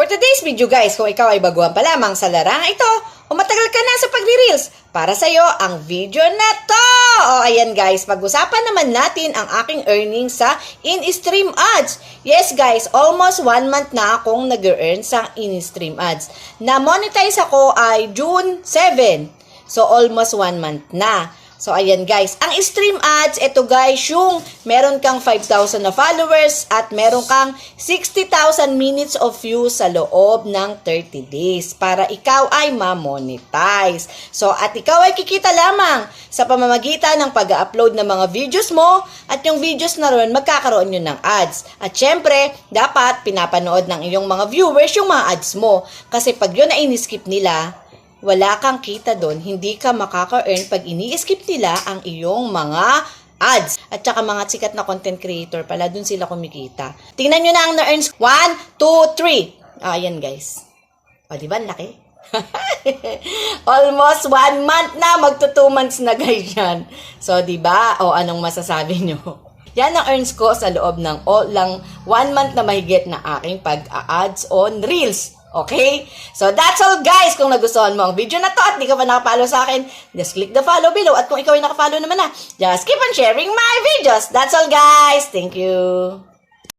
For today's video guys, kung ikaw ay baguhan pa lamang sa larang ito o matagal ka na sa pagre-reels, para sa'yo ang video na to! O ayan guys, pag-usapan naman natin ang aking earnings sa in-stream ads. Yes guys, almost 1 month na akong nag-earn sa in-stream ads. Na-monetize ako ay June 7. So almost 1 month na. So, ayan guys. Ang stream ads, ito guys, yung meron kang 5,000 na followers at meron kang 60,000 minutes of views sa loob ng 30 days para ikaw ay ma-monetize. So, at ikaw ay kikita lamang sa pamamagitan ng pag-upload ng mga videos mo at yung videos na ron, magkakaroon yun ng ads. At syempre, dapat pinapanood ng iyong mga viewers yung mga ads mo. Kasi pag yun ay in-skip nila, wala kang kita doon, hindi ka makaka-earn pag ini-skip nila ang iyong mga ads. At saka mga sikat na content creator pala, doon sila kumikita. Tingnan nyo na ang na-earns. 1, 2, 3. Ayan guys. O, diba? Laki. Almost 1 month na. Magto 2 months na guys yan. So, diba? O, anong masasabi nyo? Yan ang earns ko sa loob ng 1 month na mahigit na aking pag-ads on Reels. Okay? So, that's all guys. Kung nagustuhan mo ang video na to at di ka pa nakapollow sa akin, just click the follow below. At kung ikaw ay nakapollow naman na, just keep on sharing my videos. That's all guys. Thank you.